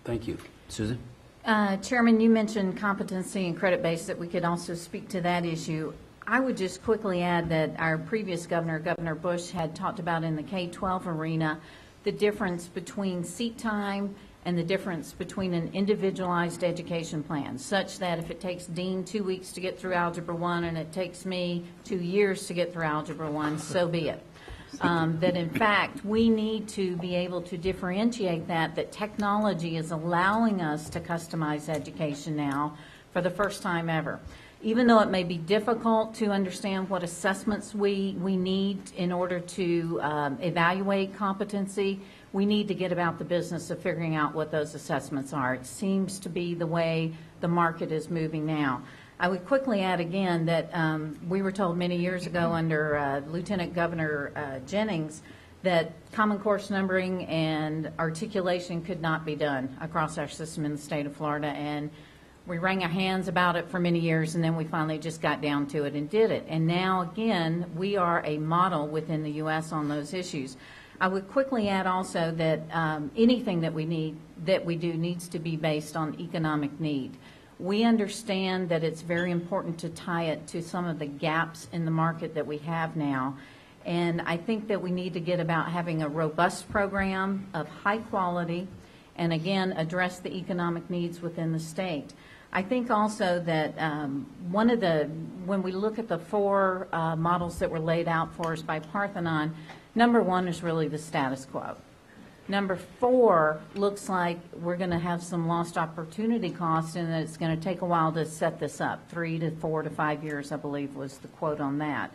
Thank you. Susan? Chairman, you mentioned competency and credit base, that we could also speak to that issue. I would just quickly add that our previous governor, Governor Bush, had talked about in the K-12 arena the difference between seat time and the difference between an individualized education plan, such that if it takes Dean 2 weeks to get through Algebra 1 and it takes me 2 years to get through Algebra 1, so be it. That in fact we need to be able to differentiate that technology is allowing us to customize education now for the first time ever. Even though it may be difficult to understand what assessments we need in order to evaluate competency, we need to get about the business of figuring out what those assessments are. It seems to be the way the market is moving now. I would quickly add again that we were told many years ago under Lieutenant Governor Jennings that common course numbering and articulation could not be done across our system in the state of Florida, and we wrung our hands about it for many years, and then we finally just got down to it and did it. And now again, we are a model within the U.S. on those issues. I would quickly add also that anything that we do needs to be based on economic need. We understand that it's very important to tie it to some of the gaps in the market that we have now. And I think that we need to get about having a robust program of high quality and, again, address the economic needs within the state. I think also that when we look at the four models that were laid out for us by Parthenon, number one is really the status quo. Number 4 looks like we're going to have some lost opportunity costs, and that it's going to take a while to set this up. 3 to 4 to 5 years, I believe, was the quote on that.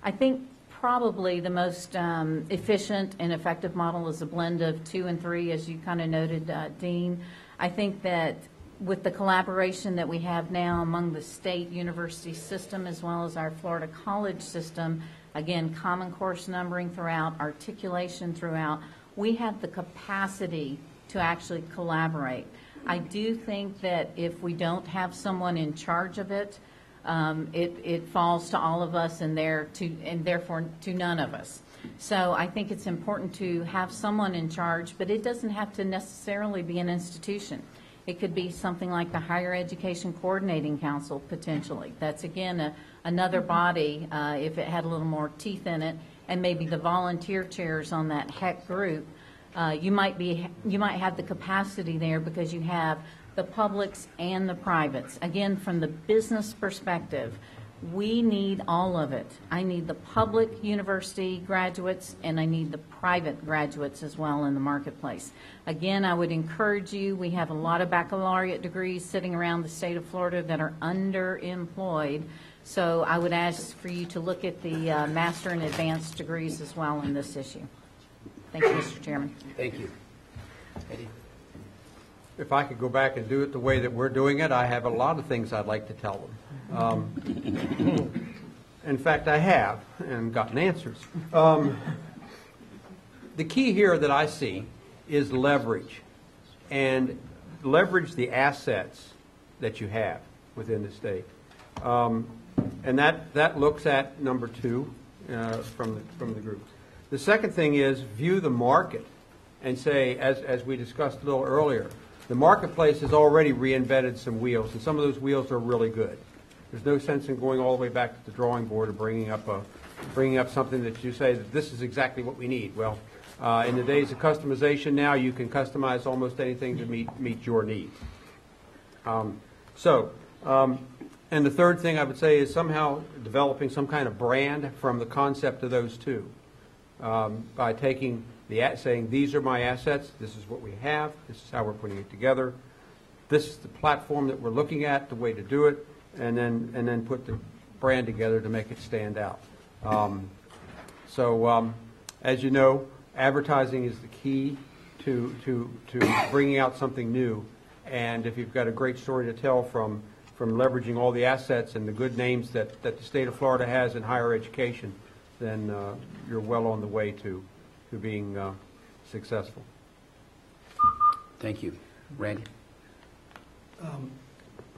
I think probably the most efficient and effective model is a blend of 2 and 3, as you kind of noted, Dean. I think that with the collaboration that we have now among the state university system as well as our Florida college system, again, common course numbering throughout, articulation throughout, we have the capacity to actually collaborate. I do think that if we don't have someone in charge of it, it falls to all of us and therefore to none of us. So I think it's important to have someone in charge, but it doesn't have to necessarily be an institution. It could be something like the Higher Education Coordinating Council, potentially. That's, again, another body, if it had a little more teeth in it, and maybe the volunteer chairs on that HEC group. You might have the capacity there because you have the publics and the privates. Again, from the business perspective, we need all of it. I need the public university graduates, and I need the private graduates as well in the marketplace. Again, I would encourage you, we have a lot of baccalaureate degrees sitting around the state of Florida that are underemployed. So I would ask for you to look at the master and advanced degrees as well in this issue. Thank you, Mr. Chairman. Thank you. Eddie? If I could go back and do it the way that we're doing it, I have a lot of things I'd like to tell them. In fact, I have, and gotten answers. The key here that I see is leverage, and leverage the assets that you have within the state. And that looks at number 2 from the group. The second thing is view the market and say, as we discussed a little earlier, the marketplace has already reinvented some wheels, and some of those wheels are really good. There's no sense in going all the way back to the drawing board or bringing up something that you say that this is exactly what we need. Well, in the days of customization now, you can customize almost anything to meet your needs. And the third thing I would say is somehow developing some kind of brand from the concept of those two. By taking saying, these are my assets, this is what we have, this is how we're putting it together, this is the platform that we're looking at, the way to do it, and then put the brand together to make it stand out. As you know, advertising is the key to bringing out something new, and if you've got a great story to tell from leveraging all the assets and the good names that the state of Florida has in higher education, then you're well on the way to being successful. Thank you. Randy?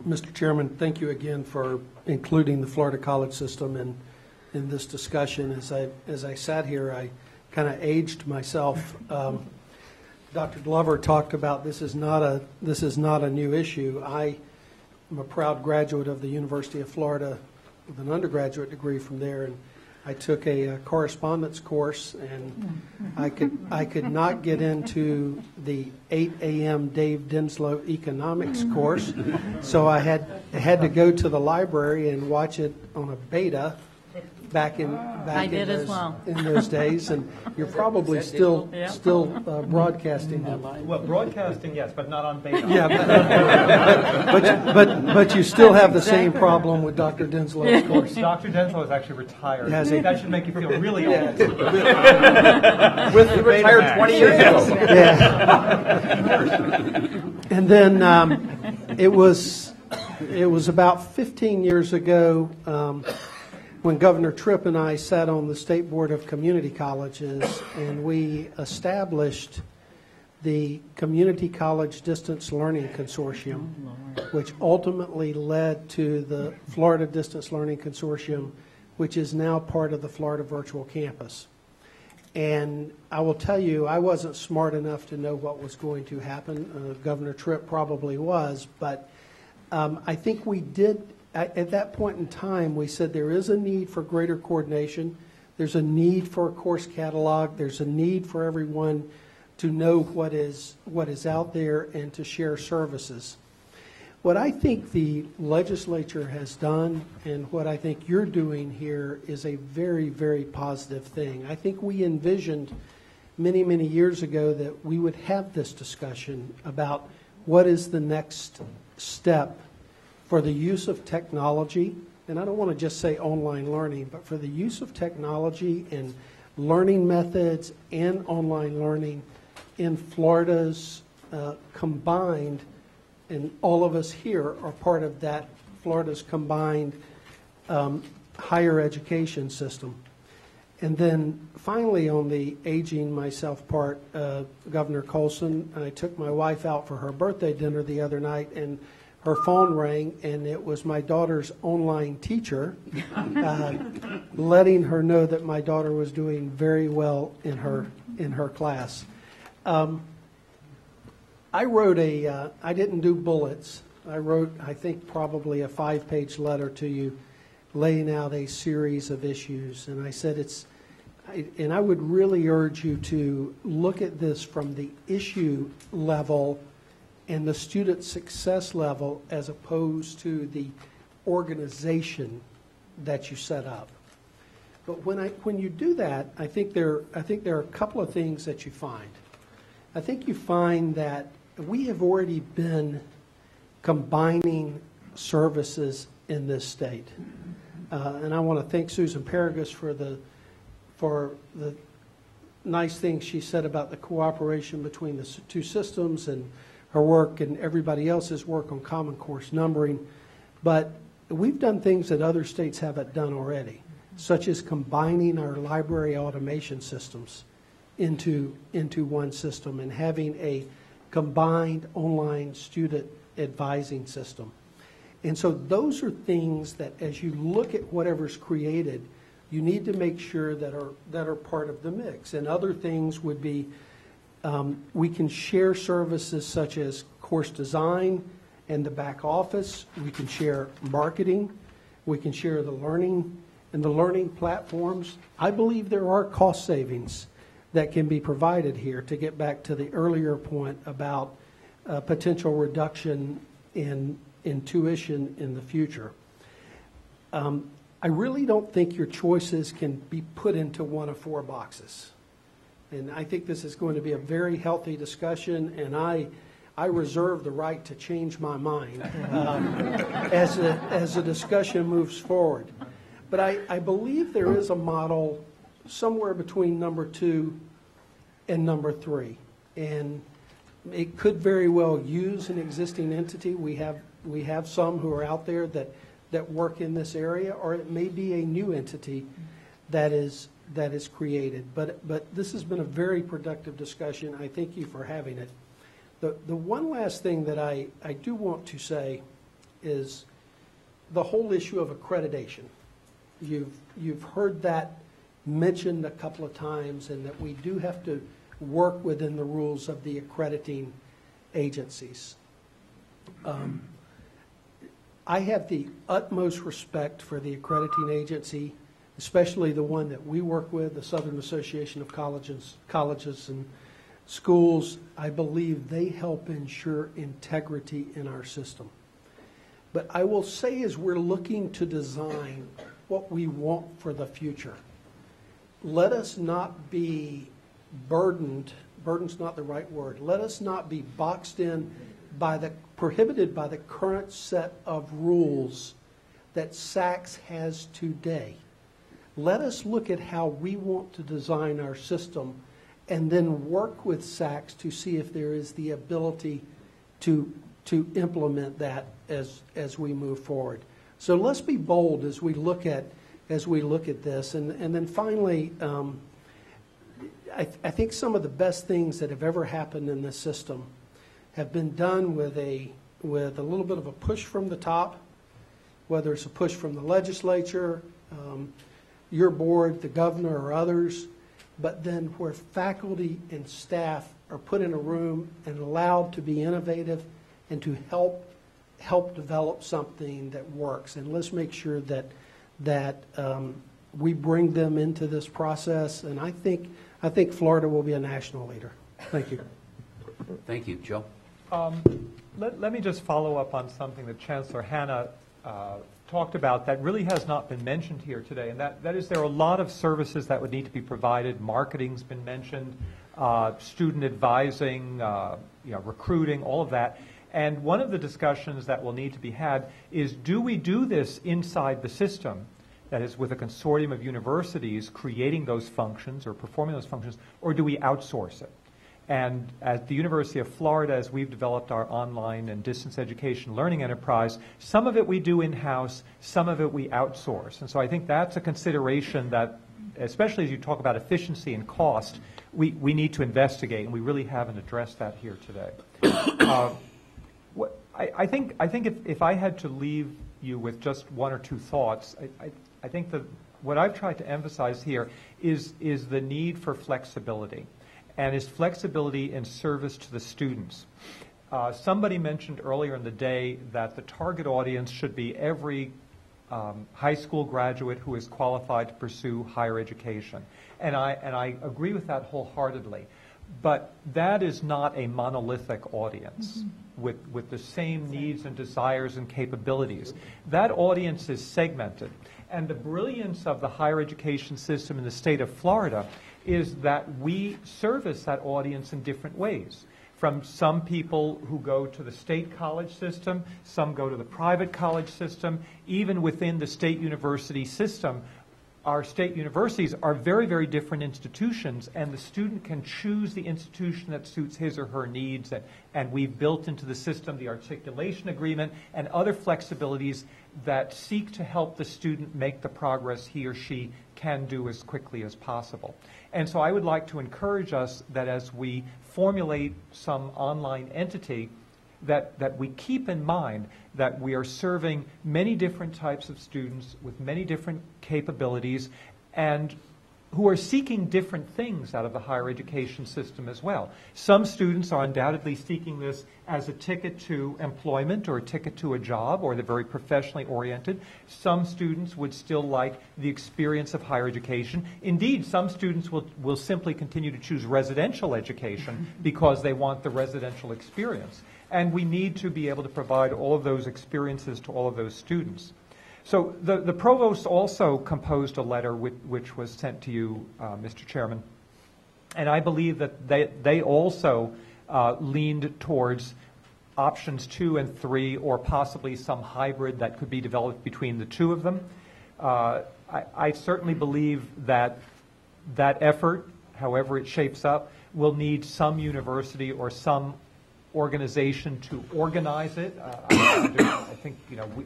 Mr. Chairman, thank you again for including the Florida college system in this discussion. As I sat here, I kind of aged myself. Dr. Glover talked about, this is not a new issue. I am a proud graduate of the University of Florida with an undergraduate degree from there, and I took a correspondence course, and I could not get into the 8 a.m. Dave Dinslow economics course, so I had to go to the library and watch it on a beta back in those days, and you're probably still broadcasting them. Well, broadcasting, yes, but not on beta. Yeah, but you still have the same problem with Dr. Dinslow, of course. Dr. Denslow is actually retired. Has he? That should make you feel really old. With the retired 20 years ago. And then it was about 15 years ago when Governor Tripp and I sat on the State Board of Community Colleges, and we established the Community College Distance Learning Consortium, which ultimately led to the Florida Distance Learning Consortium, which is now part of the Florida Virtual Campus. And I will tell you, I wasn't smart enough to know what was going to happen. Governor Tripp probably was, but I think we did. At that point in time, we said there is a need for greater coordination. There's a need for a course catalog. There's a need for everyone to know what is out there and to share services. What I think the legislature has done and what I think you're doing here is a very, very positive thing. I think we envisioned many, many years ago that we would have this discussion about what is the next step for the use of technology, and I don't want to just say online learning, but for the use of technology and learning methods and online learning in Florida's combined, and all of us here are part of that, Florida's combined higher education system. And then finally on the aging myself part, Governor Colson, I took my wife out for her birthday dinner the other night, and her phone rang, and it was my daughter's online teacher letting her know that my daughter was doing very well in her class. I wrote I didn't do bullets. I wrote, I think, probably a 5-page letter to you laying out a series of issues. And I said and I would really urge you to look at this from the issue level and the student success level as opposed to the organization that you set up. But when you do that, I think there are a couple of things that you find. I think you find that we have already been combining services in this state. And I want to thank Susan Paragus for the nice things she said about the cooperation between the two systems and her work and everybody else's work on Common Course numbering. But we've done things that other states haven't done already, such as combining our library automation systems into one system and having a combined online student advising system. And so those are things that as you look at whatever's created, you need to make sure that are part of the mix. And other things would be we can share services such as course design and the back office. We can share marketing. We can share the learning and the learning platforms. I believe there are cost savings that can be provided here, to get back to the earlier point about potential reduction in tuition in the future. I really don't think your choices can be put into one of 4 boxes. And I think this is going to be a very healthy discussion, and I reserve the right to change my mind as the discussion moves forward. But I believe there is a model somewhere between number 2 and number 3. And it could very well use an existing entity. We have some who are out there that work in this area, or it may be a new entity that is created. But this has been a very productive discussion. I thank you for having it. The one last thing that I do want to say is the whole issue of accreditation. You've heard that mentioned a couple of times, and that we work within the rules of the accrediting agencies. I have the utmost respect for the accrediting agency, especially the one that we work with, the Southern Association of Colleges and Schools. I believe they help ensure integrity in our system. But I will say, as we're looking to design what we want for the future, let us not be burden's not the right word, let us not be boxed in prohibited by the current set of rules that SACS has today. Let us look at how we want to design our system and then work with SACS to see if there is the ability to implement that as we move forward. So let's be bold as we look at this. And then finally, I think some of the best things that have ever happened in this system have been done with a little bit of a push from the top, whether it's a push from the legislature, your board, the governor, or others, but then where faculty and staff are put in a room and allowed to be innovative and to help develop something that works. And let's make sure that we bring them into this process. And I think Florida will be a national leader. Thank you. Thank you. Joe? Let me just follow up on something that Chancellor Hanna talked about that really has not been mentioned here today, and that is there are a lot of services that would need to be provided. Marketing's been mentioned, student advising, recruiting, all of that. And one of the discussions that will need to be had is, do we do this inside the system, that is with a consortium of universities creating those functions or performing those functions, or do we outsource it? And at the University of Florida, as we've developed our online and distance education learning enterprise, some of it we do in-house, some of it we outsource. And so I think that's a consideration that, especially as you talk about efficiency and cost, we need to investigate, and we really haven't addressed that here today. I think if I had to leave you with just one or two thoughts, I think that what I've tried to emphasize here is the need for flexibility. And is flexibility in service to the students. Somebody mentioned earlier in the day that the target audience should be every high school graduate who is qualified to pursue higher education. And I agree with that wholeheartedly. But that is not a monolithic audience with the same needs and desires and capabilities. That audience is segmented. And the brilliance of the higher education system in the state of Florida is that we service that audience in different ways. From some people who go to the state college system, some go to the private college system. Even within the state university system, our state universities are very, very different institutions, and the student can choose the institution that suits his or her needs. And we've built into the system the articulation agreement and other flexibilities that seek to help the student make the progress he or she can do as quickly as possible. And so I would like to encourage us that as we formulate some online entity, that we keep in mind that we are serving many different types of students with many different capabilities and who are seeking different things out of the higher education system as well. Some students are undoubtedly seeking this as a ticket to employment or a ticket to a job, or they're very professionally oriented. Some students would still like the experience of higher education. Indeed, some students will simply continue to choose residential education because they want the residential experience. And we need to be able to provide all of those experiences to all of those students. So the provost also composed a letter which was sent to you, Mr. Chairman, and I believe that they also leaned towards options 2 and 3, or possibly some hybrid that could be developed between the two of them. I certainly believe that effort, however it shapes up, will need some university or some organization to organize it. I think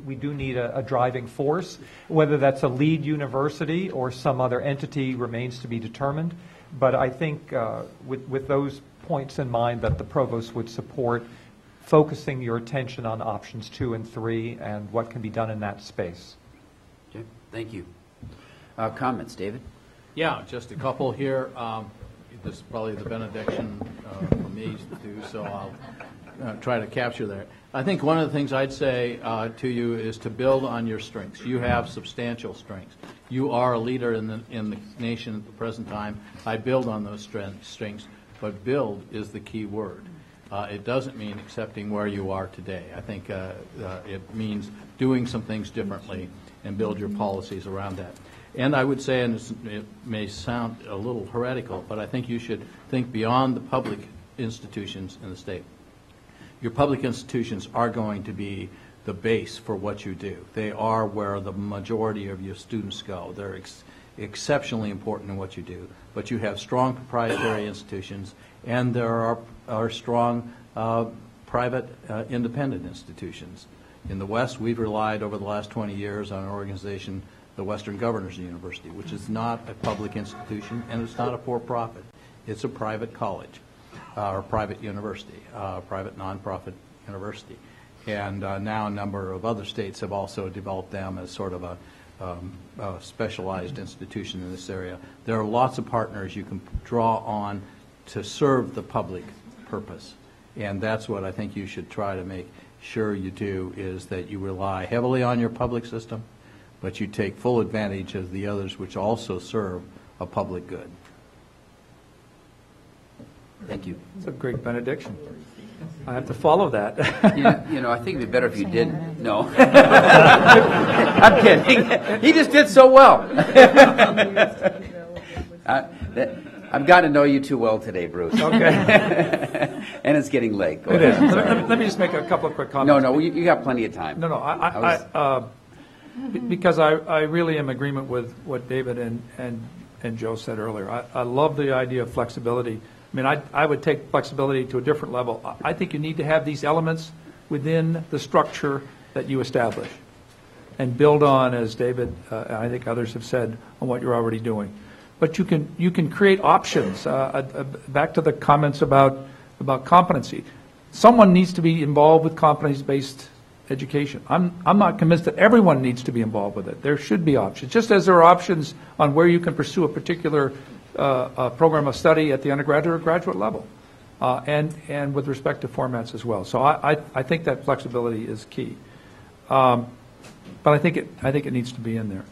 we do need a driving force. Whether that's a lead university or some other entity remains to be determined. But I think with those points in mind, that the provost would support focusing your attention on options 2 and 3 and what can be done in that space. Okay, thank you. Comments, David? Yeah, just a couple here. this is probably the benediction for me too, so I'll try to capture that. I think one of the things I'd say to you is to build on your strengths. You have substantial strengths. You are a leader in the nation at the present time. I build on those strengths, but build is the key word. It doesn't mean accepting where you are today. I think it means doing some things differently and build your policies around that. And I would say, and it may sound a little heretical, but I think you should think beyond the public institutions in the state. Your public institutions are going to be the base for what you do. They are where the majority of your students go. They're exceptionally important in what you do. But you have strong proprietary institutions, and there are strong private independent institutions. In the West, we've relied over the last 20 years on an organization, the Western Governors University, which is not a public institution, and it's not a for-profit. It's a private college, or private university, private nonprofit university. And now a number of other states have also developed them as sort of a specialized institution in this area. There are lots of partners you can draw on to serve the public purpose. And that's what I think you should try to make sure you do, is that you rely heavily on your public system, but you take full advantage of the others which also serve a public good. Thank you. It's a great benediction. I have to follow that. You know, I think it'd be better if you didn't. No. I'm kidding. He just did so well. I've got to know you too well today, Bruce. Okay. And it's getting late. Go It ahead. is. Let me just make a couple of quick comments. No, you got plenty of time. No. Because I really am in agreement with what David and Joe said earlier. I love the idea of flexibility. I mean, I would take flexibility to a different level. I think you need to have these elements within the structure that you establish and build on, as David, I think others have said, on what you're already doing. But you can create options. Back to the comments about competency. Someone needs to be involved with competency-based education. I'm not convinced that everyone needs to be involved with it. There should be options, just as there are options on where you can pursue a particular program of study at the undergraduate or graduate level, and with respect to formats as well. So I think that flexibility is key. But I think it needs to be in there.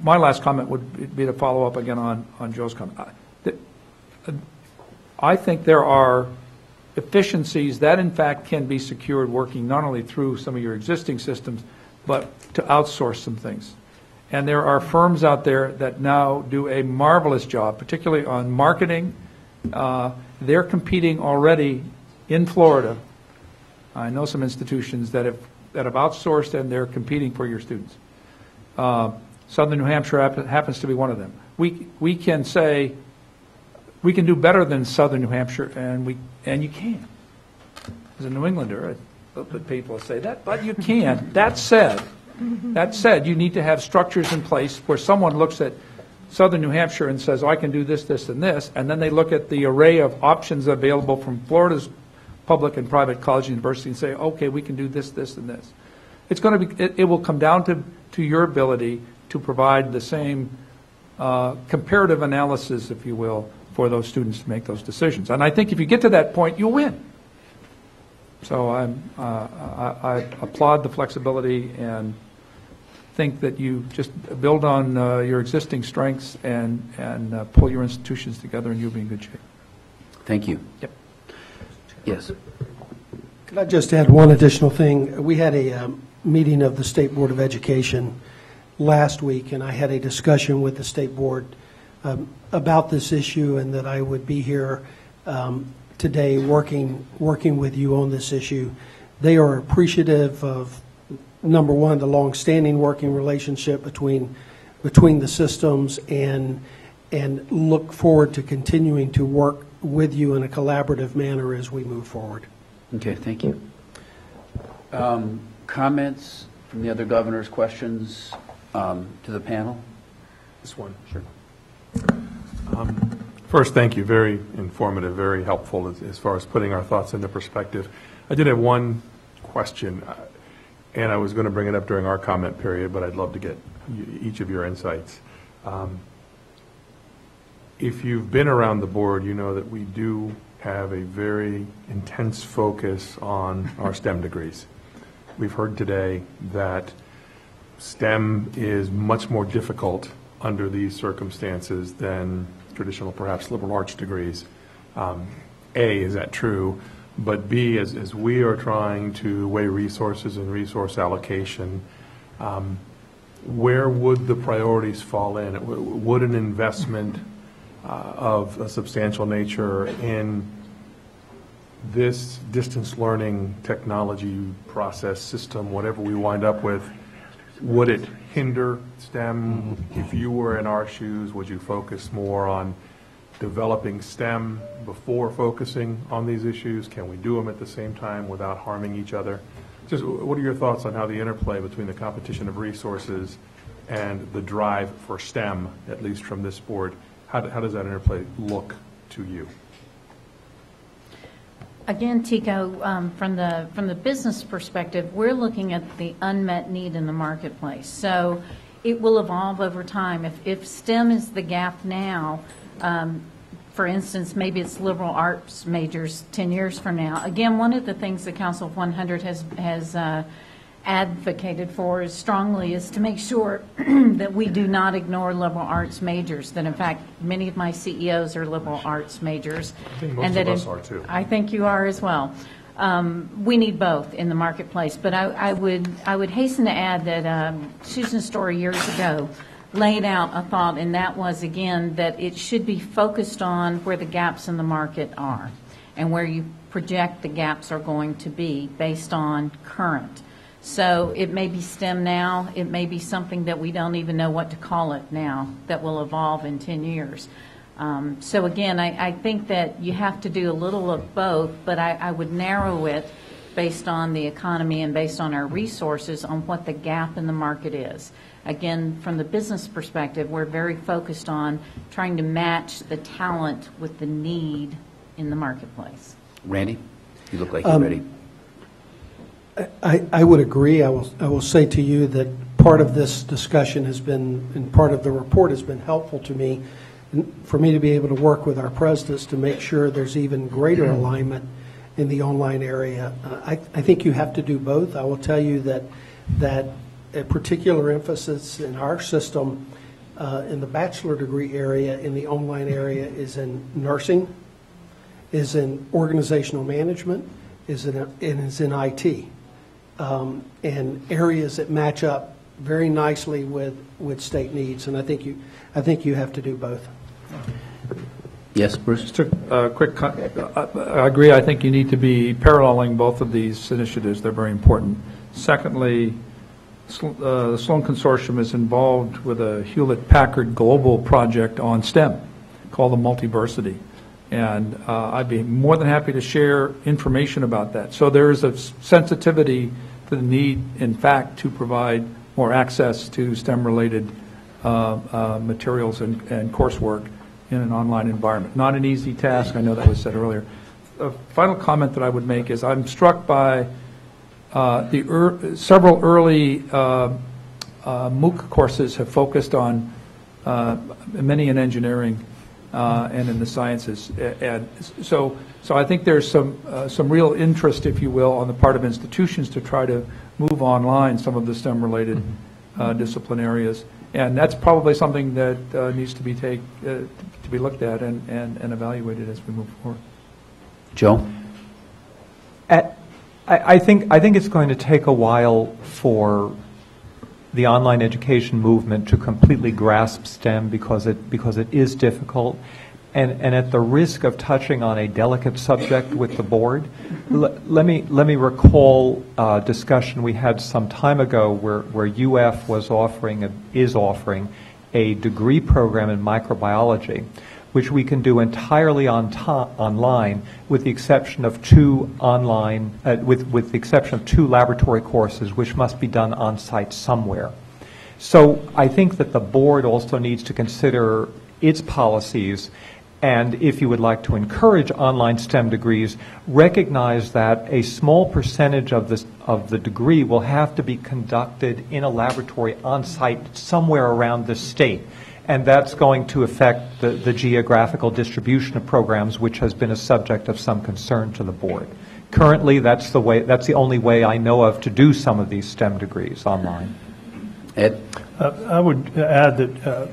My last comment would be to follow up again on Joe's comment. I think there are efficiencies that in fact can be secured working not only through some of your existing systems, but to outsource some things. And there are firms out there that now do a marvelous job, particularly on marketing. They're competing already in Florida. I know some institutions that have outsourced, and they're competing for your students. Southern New Hampshire happens to be one of them. We can say we can do better than Southern New Hampshire, and you can. As a New Englander, it's a little bit painful to say that, but you can. That said, you need to have structures in place where someone looks at Southern New Hampshire and says, oh, I can do this, this, and this, and then they look at the array of options available from Florida's public and private college and university and say, okay, we can do this, this, and this. It's going to be. It will come down to your ability to provide the same comparative analysis, if you will, for those students to make those decisions. And I think if you get to that point, you'll win. So I applaud the flexibility and think that you just build on your existing strengths and pull your institutions together, and you'll be in good shape. Thank you. Yep. Yes. Could I just add one additional thing? We had a meeting of the State Board of Education last week, and I had a discussion with the State Board about this issue, and that I would be here today working with you on this issue. They are appreciative of, number one, the long-standing working relationship between the systems, and look forward to continuing to work with you in a collaborative manner as we move forward. Okay, thank you. Comments from the other governors, questions to the panel? This one. Sure. First, thank you. Very informative, very helpful as far as putting our thoughts into perspective. I did have one question, and I was going to bring it up during our comment period, but I'd love to get each of your insights. if you've been around the board, you know that we do have a very intense focus on our STEM degrees. We've heard today that STEM is much more difficult under these circumstances than traditional, perhaps liberal arts degrees. A, is that true? But B, as we are trying to weigh resources and resource allocation, where would the priorities fall in? Would an investment of a substantial nature in this distance learning technology process system, whatever we wind up with, would it hinder STEM? If you were in our shoes, would you focus more on developing STEM before focusing on these issues? Can we do them at the same time without harming each other? Just what are your thoughts on how the interplay between the competition of resources and the drive for STEM, at least from this board, how does that interplay look to you? Again, Tico, from the business perspective, we're looking at the unmet need in the marketplace. So it will evolve over time. If STEM is the gap now, for instance, maybe it's liberal arts majors 10 years from now. Again, one of the things the Council of 100 has advocated for strongly is to make sure that we do not ignore liberal arts majors, that in fact many of my CEOs are liberal arts majors. I think most of us are too. I think you are as well. We need both in the marketplace, but I would hasten to add that Susan Story years ago laid out a thought, and that was, again, that it should be focused on where the gaps in the market are and where you project the gaps are going to be based on current. So it may be STEM now, it may be something that we don't even know what to call it now, that will evolve in 10 years. So again, I think that you have to do a little of both, but I would narrow it based on the economy and based on our resources on what the gap in the market is. Again, from the business perspective, we're very focused on trying to match the talent with the need in the marketplace. Randy, you look like you're ready. I would agree. I will say to you that part of this discussion has been, and part of the report has been helpful to me, for me to be able to work with our presidents to make sure there's even greater alignment in the online area. I think you have to do both. I will tell you that a particular emphasis in our system in the bachelor degree area, in the online area, is in nursing, is in organizational management, is in IT. And areas that match up very nicely with state needs, and I think you have to do both. Yes, Bruce? Just a quick I agree. I think you need to be paralleling both of these initiatives. They're very important. Secondly, the Sloan Consortium is involved with a Hewlett-Packard global project on STEM called the Multiversity. And I'd be more than happy to share information about that. So there's a sensitivity to the need, in fact, to provide more access to STEM-related materials and coursework in an online environment. Not an easy task. I know that was said earlier. A final comment that I would make is I'm struck by several early MOOC courses have focused on many in engineering and in the sciences, and so I think there's some real interest, if you will, on the part of institutions to try to move online some of the STEM-related discipline areas, and that's probably something that needs to be looked at and evaluated as we move forward. Joe? I think it's going to take a while for the online education movement to completely grasp STEM because it is difficult, and at the risk of touching on a delicate subject with the board, let me recall a discussion we had some time ago where UF is offering a degree program in microbiology, which we can do entirely online, with the exception of two with the exception of two laboratory courses, which must be done on site somewhere. So I think that the board also needs to consider its policies, and if you would like to encourage online STEM degrees, recognize that a small percentage of the degree will have to be conducted in a laboratory on site somewhere around the state. and that's going to affect the geographical distribution of programs, which has been a subject of some concern to the board. Currently, that's the only way I know of to do some of these STEM degrees online. Ed? I would add that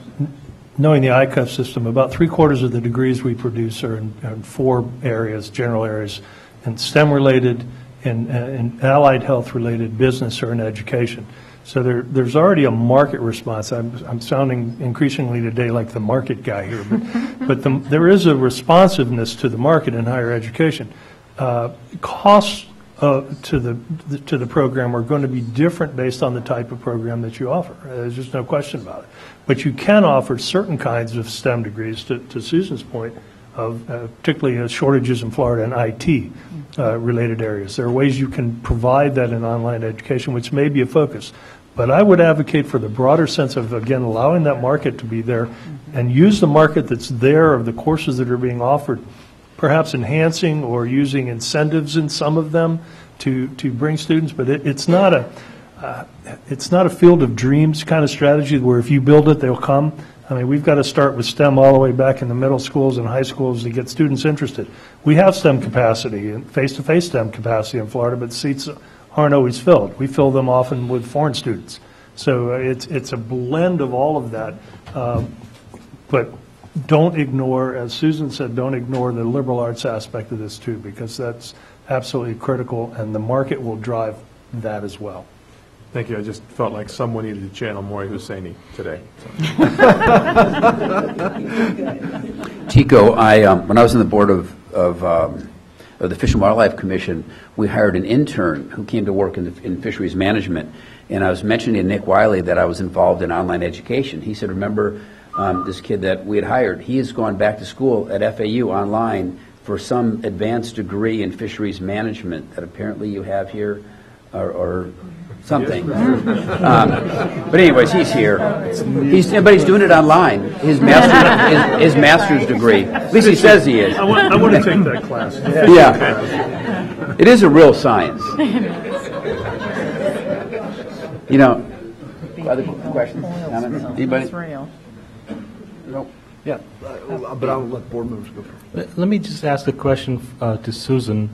knowing the ICUF system, about 3/4 of the degrees we produce are in 4 areas, general areas, and STEM-related, and allied health-related, business, or in education. So there's already a market response. I'm sounding increasingly today like the market guy here, but there is a responsiveness to the market in higher education. Costs to the program are going to be different based on the type of program that you offer. There's just no question about it. But you can offer certain kinds of STEM degrees, to Susan's point, of particularly shortages in Florida in IT related areas. There are ways you can provide that in online education, which may be a focus. But I would advocate for the broader sense of, again, allowing that market to be there and use the market that's there of the courses that are being offered, perhaps enhancing or using incentives in some of them to bring students. But it's not a field of dreams kind of strategy where if you build it, they'll come. I mean, we've got to start with STEM all the way back in the middle schools and high schools to get students interested. We have STEM capacity, and face-to-face STEM capacity in Florida, but seats aren't always filled. We fill them often with foreign students. So it's a blend of all of that. But don't ignore, as Susan said, don't ignore the liberal arts aspect of this too, because that's absolutely critical, and the market will drive that as well. Thank you. I just felt like someone needed to channel Maury Husseini today. Chico, when I was on the board of the Fish and Wildlife Commission, we hired an intern who came to work in fisheries management, and I was mentioning to Nick Wiley that I was involved in online education. He said, remember this kid that we had hired? He has gone back to school at FAU online for some advanced degree in fisheries management that apparently you have here, or something. But anyways, he's here. But he's doing it online. His master's degree. At least he says he is. I want to take that class. Yeah. It is a real science. You know, other questions? Comments? Anybody? It's real. No. Yeah, but I'll let board members go first. Let me just ask a question to Susan.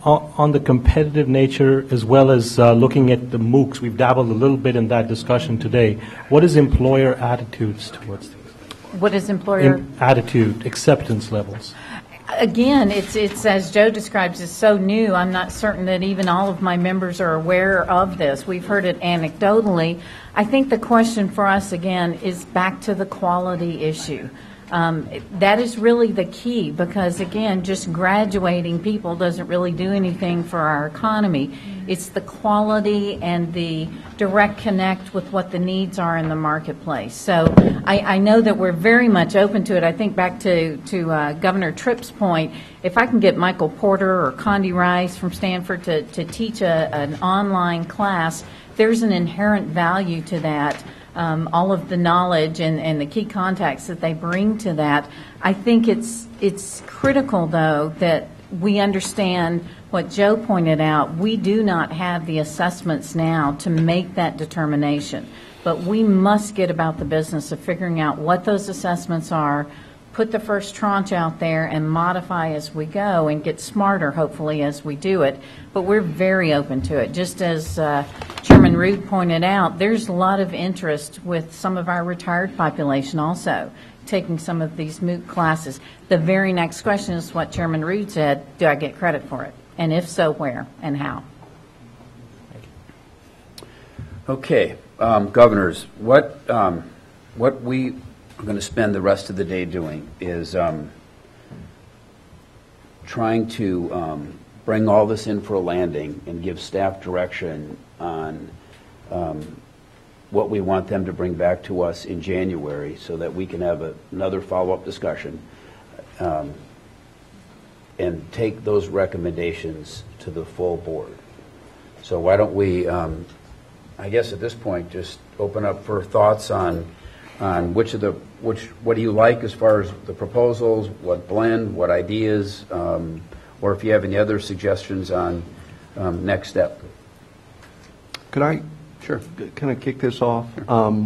On the competitive nature, as well as looking at the MOOCs, we've dabbled a little bit in that discussion today. What is employer attitudes towards things? What is employer? Attitude, acceptance levels. Again, it's as Joe describes, it's so new. I'm not certain that even all of my members are aware of this. We've heard it anecdotally. I think the question for us, again, is back to the quality issue. That is really the key, because again, just graduating people doesn't really do anything for our economy. It's the quality and the direct connect with what the needs are in the marketplace. So I know that we're very much open to it. I think back to Governor Tripp's point, if I can get Michael Porter or Condi Rice from Stanford to teach an online class, there's an inherent value to that. All of the knowledge and the key contacts that they bring to that. I think it's critical, though, that we understand what Joe pointed out. We do not have the assessments now to make that determination, but we must get about the business of figuring out what those assessments are, put the first tranche out there, and modify as we go and get smarter, hopefully, as we do it. But we're very open to it. Just as Chairman Rood pointed out, there's a lot of interest with some of our retired population also taking some of these MOOC classes. The very next question is what Chairman Rood said: do I get credit for it? And if so, where and how? Okay, governors, what we are going to spend the rest of the day doing is trying to bring all this in for a landing and give staff direction on what we want them to bring back to us in January, so that we can have another follow-up discussion and take those recommendations to the full board. So why don't we, I guess at this point, just open up for thoughts on what do you like as far as the proposals, what blend, what ideas, or if you have any other suggestions on next step. Could I Sure. kind of kick this off? Sure.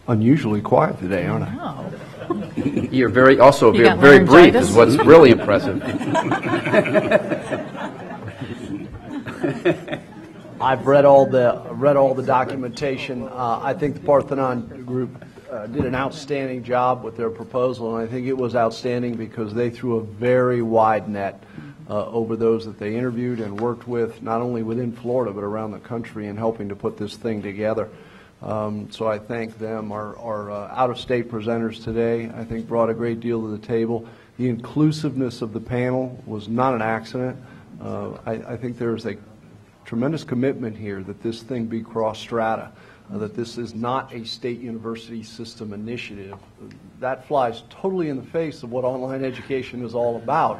unusually quiet today, aren't I? Oh, You're very, also You very, got very brief laryngitis? is what's really impressive. I've read all the documentation. I think the Parthenon Group did an outstanding job with their proposal, and I think it was outstanding because they threw a very wide net over those that they interviewed and worked with, not only within Florida but around the country, in helping to put this thing together. So I thank them. Our out-of-state presenters today, I think, brought a great deal to the table. The inclusiveness of the panel was not an accident. I think there's a tremendous commitment here that this thing be cross-strata, that this is not a state university system initiative. That flies totally in the face of what online education is all about.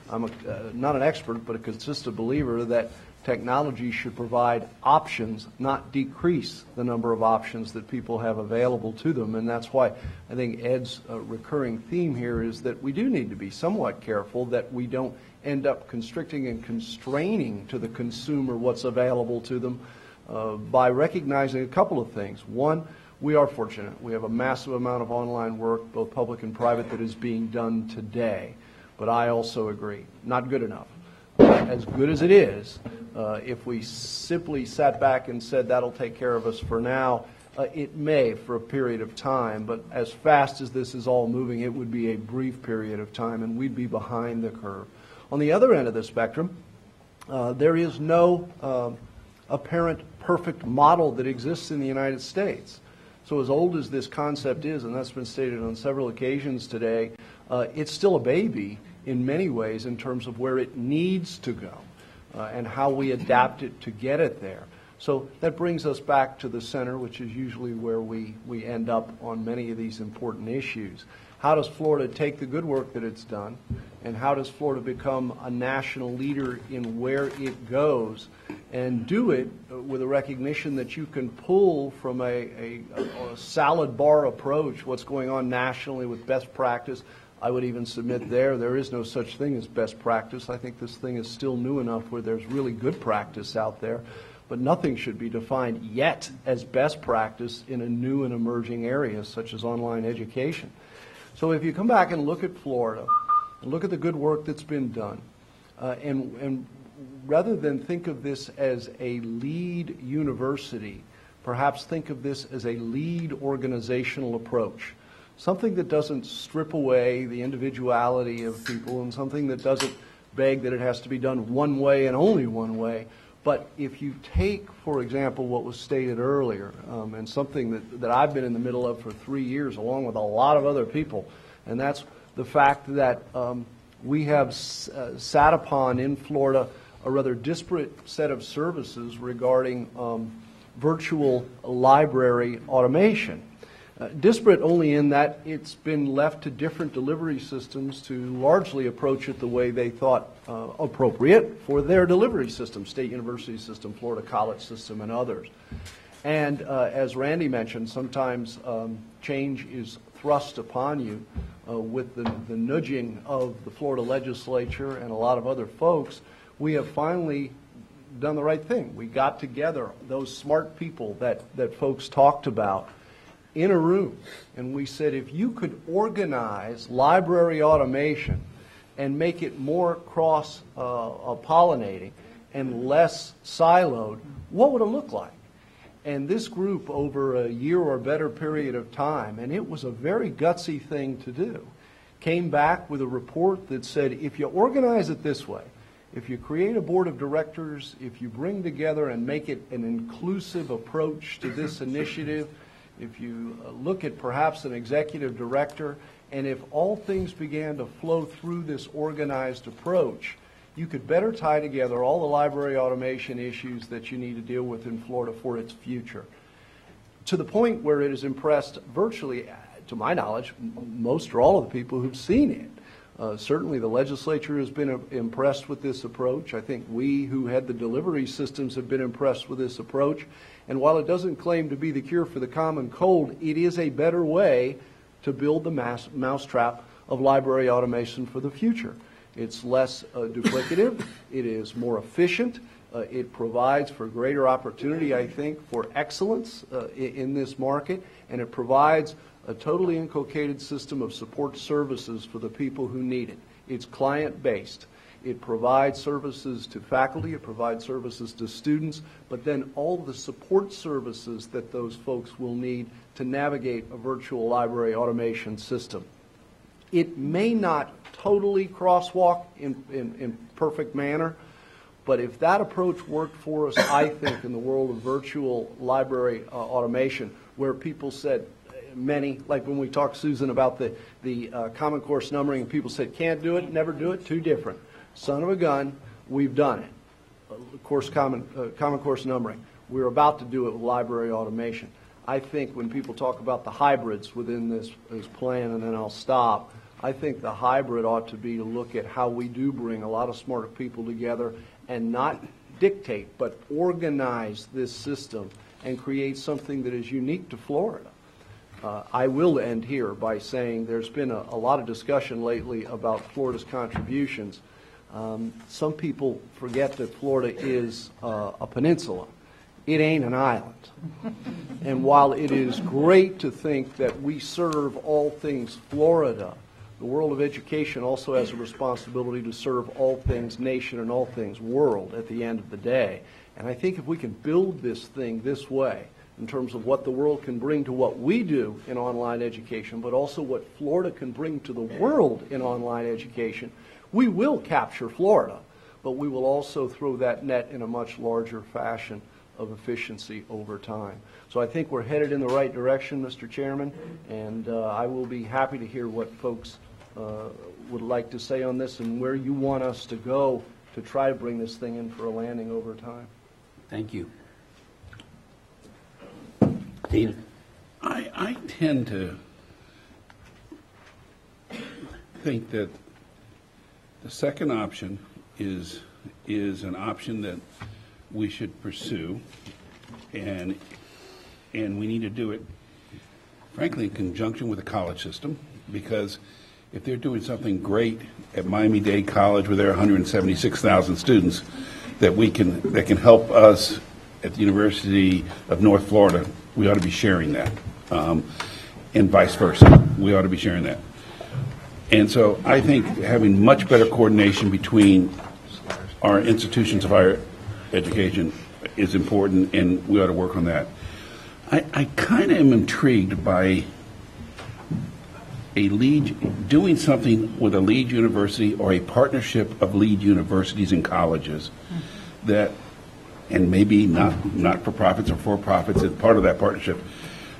I'm not an expert, but a consistent believer that technology should provide options, not decrease the number of options that people have available to them. And that's why I think Ed's recurring theme here is that we do need to be somewhat careful that we don't end up constricting and constraining to the consumer what's available to them by recognizing a couple of things. One, we are fortunate. We have a massive amount of online work, both public and private, that is being done today. But I also agree, not good enough. As good as it is, if we simply sat back and said that'll take care of us for now, it may for a period of time, but as fast as this is all moving, it would be a brief period of time, and we'd be behind the curve. On the other end of the spectrum, there is no apparent perfect model that exists in the United States. So as old as this concept is, and that's been stated on several occasions today, it's still a baby in many ways in terms of where it needs to go and how we adapt it to get it there. So that brings us back to the center, which is usually where we end up on many of these important issues. How does Florida take the good work that it's done, and how does Florida become a national leader in where it goes, and do it with a recognition that you can pull from a salad bar approach what's going on nationally with best practice. I would even submit there is no such thing as best practice. I think this thing is still new enough where there's really good practice out there, but nothing should be defined yet as best practice in a new and emerging area such as online education. So if you come back and look at Florida, and look at the good work that's been done, and rather than think of this as a lead university, perhaps think of this as a lead organizational approach. Something that doesn't strip away the individuality of people, and something that doesn't beg that it has to be done one way and only one way. But if you take, for example, what was stated earlier, and something that I've been in the middle of for 3 years, along with a lot of other people, and that's the fact that we have sat upon in Florida a rather disparate set of services regarding virtual library automation. Disparate only in that it's been left to different delivery systems to largely approach it the way they thought appropriate for their delivery system, state university system, Florida college system, and others. And as Randy mentioned, sometimes change is thrust upon you with the nudging of the Florida legislature and a lot of other folks. We have finally done the right thing. We got together those smart people that folks talked about in a room, and we said, if you could organize library automation and make it more cross-pollinating and less siloed, what would it look like? And this group, over a year or better period of time, and it was a very gutsy thing to do, came back with a report that said, if you organize it this way, if you create a board of directors, if you bring together and make it an inclusive approach to this initiative, if you look at perhaps an executive director, and if all things began to flow through this organized approach, you could better tie together all the library automation issues that you need to deal with in Florida for its future. To the point where it has impressed virtually, to my knowledge, most or all of the people who've seen it. Certainly the legislature has been impressed with this approach. I think we who had the delivery systems have been impressed with this approach. And while it doesn't claim to be the cure for the common cold, it is a better way to build the mousetrap of library automation for the future. It's less duplicative. It is more efficient. It provides for greater opportunity, I think, for excellence in this market, and it provides a totally inculcated system of support services for the people who need it. It's client-based. It provides services to faculty, it provides services to students, but then all the support services that those folks will need to navigate a virtual library automation system. It may not totally crosswalk in perfect manner, but if that approach worked for us, I think in the world of virtual library automation, where people said, many, like when we talked, Susan, about the Common Course numbering, and people said, can't do it, never do it, too different. Son of a gun, we've done it. Common Course numbering. We're about to do it with library automation. I think when people talk about the hybrids within this plan, and then I'll stop, I think the hybrid ought to be to look at how we do bring a lot of smarter people together and not dictate, but organize this system and create something that is unique to Florida. I will end here by saying there's been a lot of discussion lately about Florida's contributions. Some people forget that Florida is a peninsula. It ain't an island. And while it is great to think that we serve all things Florida, the world of education also has a responsibility to serve all things nation and all things world at the end of the day. And I think if we can build this thing this way, in terms of what the world can bring to what we do in online education, but also what Florida can bring to the world in online education, we will capture Florida, but we will also throw that net in a much larger fashion of efficiency over time. So I think we're headed in the right direction, Mr. Chairman, and I will be happy to hear what folks would like to say on this and where you want us to go to try to bring this thing in for a landing over time. Thank you. Dean? I tend to think that the second option is an option that we should pursue, and we need to do it, frankly, in conjunction with the college system, because if they're doing something great at Miami-Dade College where there are 176,000 students that can help us at the University of North Florida, we ought to be sharing that, and vice versa. We ought to be sharing that. And so I think having much better coordination between our institutions of higher education is important, and we ought to work on that. I kind of am intrigued by doing something with a lead university or a partnership of lead universities and colleges that, and maybe not for profits or for profits as part of that partnership,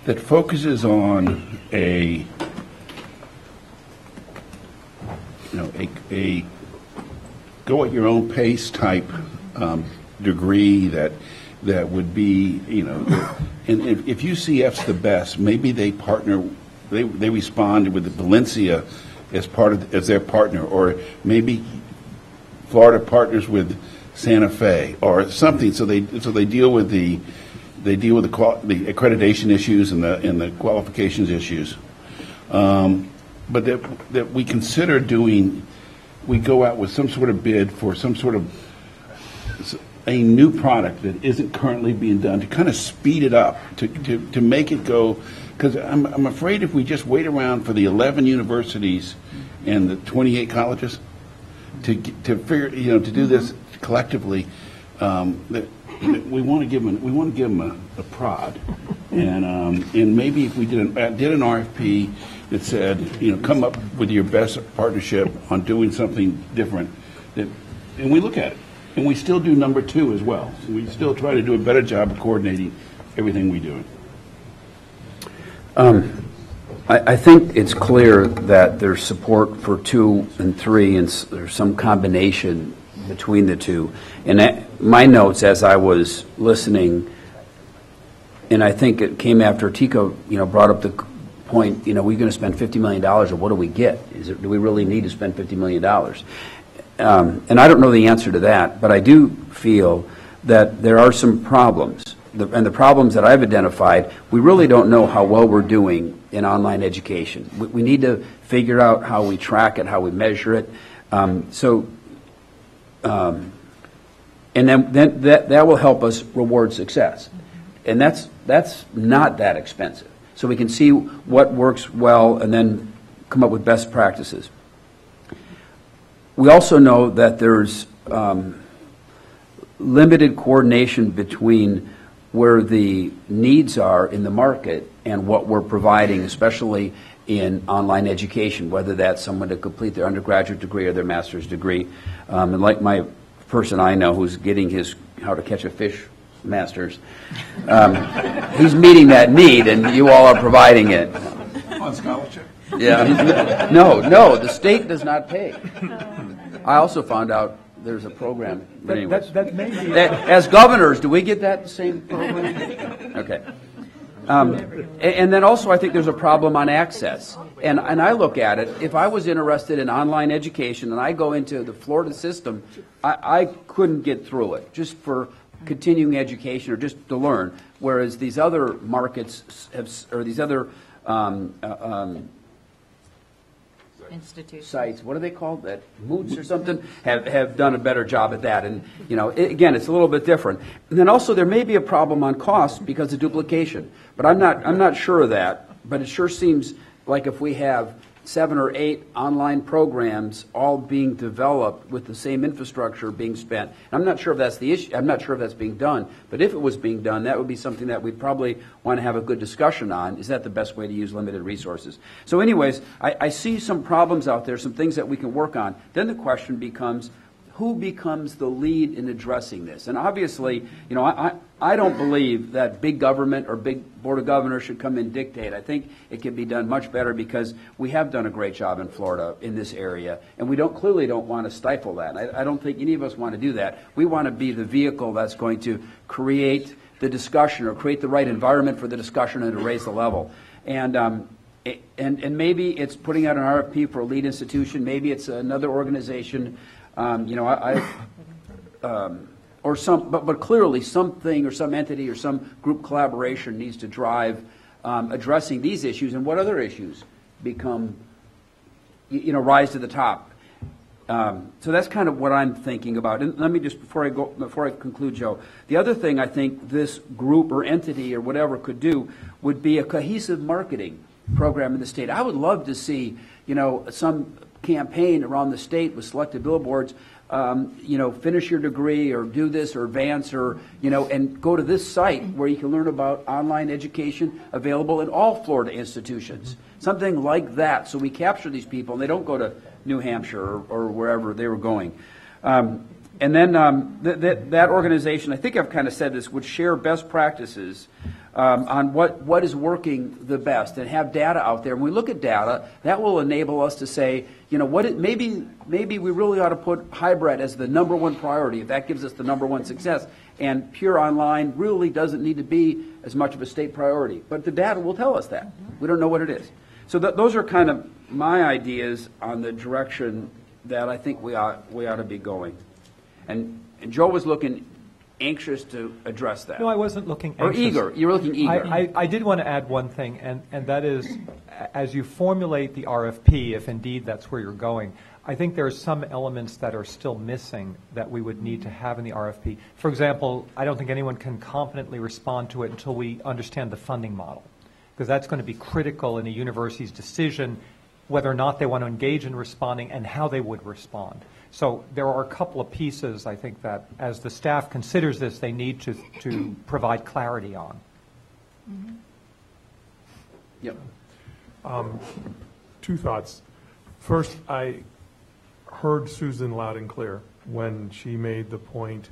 that focuses on a go at your own pace type degree that would be, and if UCF's the best, maybe they partner, they respond with Valencia as their partner, or maybe Florida partners with Santa Fe or something, so they deal with the accreditation issues and the qualifications issues, but that we consider we go out with some sort of bid for some sort of a new product that isn't currently being done to kind of speed it up, to make it go, because I'm afraid if we just wait around for the 11 universities and the 28 colleges to figure, to do this collectively, that we want to give them a prod, and maybe if we did an RFP that said, come up with your best partnership on doing something different, and we look at it. And we still do number two as well. So we still try to do a better job of coordinating everything we do. I think it's clear that there's support for 2 and 3, and there's some combination between the two. And my notes as I was listening, and I think it came after Tika, brought up the point, we're going to spend $50 million, or what do we get? Do we really need to spend $50 million? And I don't know the answer to that, but I do feel that there are some problems. And the problems that I've identified, we really don't know how well we're doing in online education. We need to figure out how we track it, how we measure it. And And then that will help us reward success. And that's not that expensive. So we can see what works well and then come up with best practices. We also know that there's limited coordination between where the needs are in the market and what we're providing, especially in online education, whether that's someone to complete their undergraduate degree or their master's degree. And like my person I know who's getting his How to Catch a Fish master's, he's meeting that need, and you all are providing it. On scholarship? Yeah. No, the state does not pay. I also found out there's a program. But anyways, That may be. as governors, do we get that same program? Okay. And then also I think there's a problem on access. And I look at it, if I was interested in online education and I go into the Florida system, I couldn't get through it just for continuing education or just to learn. Whereas these other markets or these other Institution. sites, what are they called? That Moots or something have done a better job at that. And again, it's a little bit different. And then also there may be a problem on cost because of duplication. But I'm not sure of that. But it sure seems like if we have 7 or 8 online programs all being developed with the same infrastructure being spent. I'm not sure if that's the issue. I'm not sure if that's being done. But if it was being done, that would be something that we'd probably want to have a good discussion on. Is that the best way to use limited resources? So anyways, I see some problems out there, some things that we can work on. Then the question becomes, who becomes the lead in addressing this? And obviously, I don't believe that big government or big board of governors should come and dictate. I think it can be done much better because we have done a great job in Florida in this area, and we clearly don't want to stifle that. I don't think any of us want to do that. We want to be the vehicle that's going to create the discussion or create the right environment for the discussion and to raise the level. And maybe it's putting out an RFP for a lead institution. Maybe it's another organization. Or but clearly something or some entity or some group collaboration needs to drive addressing these issues. And what other issues become, rise to the top? So that's kind of what I'm thinking about. And let me just, before I conclude, Joe, the other thing I think this group or entity or whatever could do would be a cohesive marketing program in the state. I would love to see, some campaign around the state with selected billboards, finish your degree or do this or advance or, and go to this site where you can learn about online education available in all Florida institutions. Something like that, so we capture these people and they don't go to New Hampshire or wherever they were going. And then that organization, I think I've kind of said this, would share best practices on what is working the best and have data out there. When we look at data, that will enable us to say, maybe we really ought to put hybrid as the #1 priority if that gives us the #1 success. And pure online really doesn't need to be as much of a state priority. But the data will tell us that. We don't know what it is. So those are kind of my ideas on the direction that I think we ought to be going. And Joe was looking anxious to address that. No, I wasn't looking anxious. Or eager. You're looking eager. I did want to add one thing, and that is, as you formulate the RFP, if indeed that's where you're going, I think there are some elements that are still missing that we would need to have in the RFP. For example, I don't think anyone can competently respond to it until we understand the funding model, because that's going to be critical in a university's decision whether or not they want to engage in responding and how they would respond. So there are a couple of pieces, I think, that as the staff considers this, they need to provide clarity on. Mm-hmm. Yep. 2 thoughts. First, I heard Susan loud and clear when she made the point,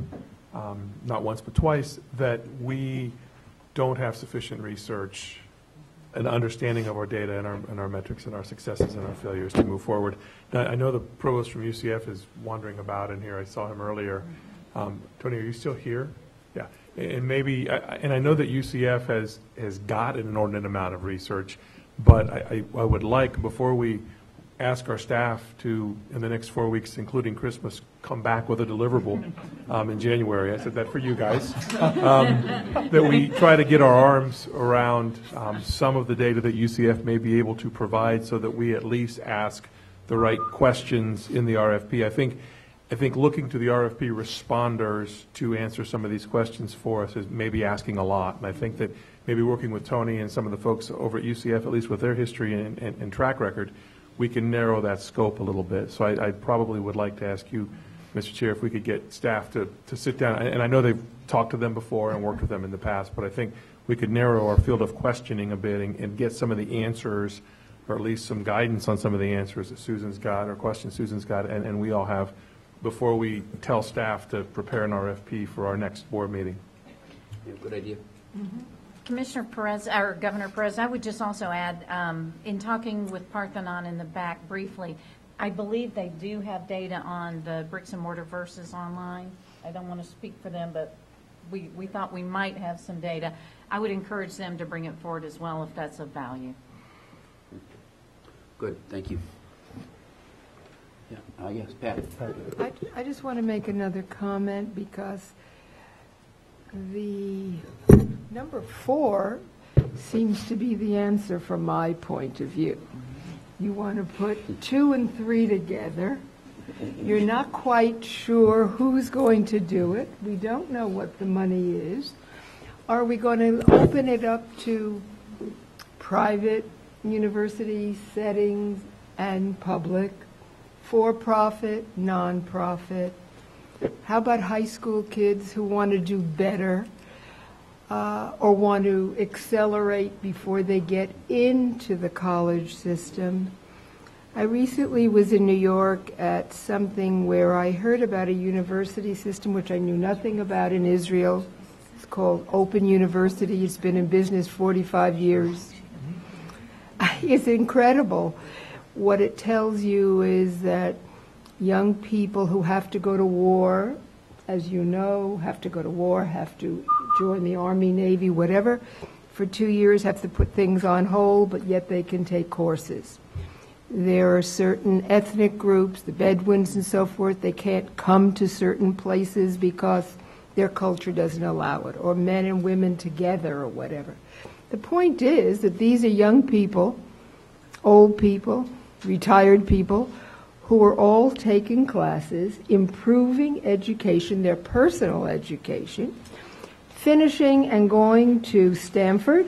not once but twice, that we don't have sufficient research an understanding of our data and our metrics and our successes and our failures to move forward. Now, I know the provost from UCF is wandering about in here. I saw him earlier. Tony, are you still here? Yeah. And maybe, and I know that UCF has got an inordinate amount of research, but I would like, before we ask our staff to, in the next 4 weeks, including Christmas, come back with a deliverable in January. I said that for you guys. That we try to get our arms around some of the data that UCF may be able to provide so that we at least ask the right questions in the RFP. I think I think looking to the RFP responders to answer some of these questions for us is maybe asking a lot. And I think that maybe working with Tony and some of the folks over at UCF, at least with their history and track record, we can narrow that scope a little bit. So I probably would like to ask you, Mr. Chair, if we could get staff to sit down. And I know they've talked to them before and worked with them in the past, but I think we could narrow our field of questioning a bit and get some of the answers, or at least some guidance on some of the answers that Susan's got, or questions Susan's got, and we all have, before we tell staff to prepare an RFP for our next board meeting. Yeah, good idea. Commissioner Perez, or Governor Perez, I would just also add, in talking with Parthenon in the back briefly, I believe they do have data on the bricks and mortar versus online. I don't want to speak for them, but we thought we might have some data. I would encourage them to bring it forward as well if that's of value. Good, thank you. Yeah, yes, Pat. I just want to make another comment because the number 4 seems to be the answer from my point of view. You want to put 2 and 3 together. You're not quite sure who's going to do it. We don't know what the money is. Are we going to open it up to private university settings and public, for-profit, non-profit? How about high school kids who want to do better or want to accelerate before they get into the college system? I recently was in New York at something where I heard about a university system which I knew nothing about in Israel. It's called Open University. It's been in business 45 years. It's incredible. What it tells you is that young people who have to go to war, as you know, have to go to war, have to join the Army, Navy, whatever, for 2 years have to put things on hold, but yet they can take courses. There are certain ethnic groups, the Bedouins and so forth, they can't come to certain places because their culture doesn't allow it, or men and women together or whatever. The point is that these are young people, old people, retired people, who are all taking classes, improving education, their personal education, finishing and going to Stanford,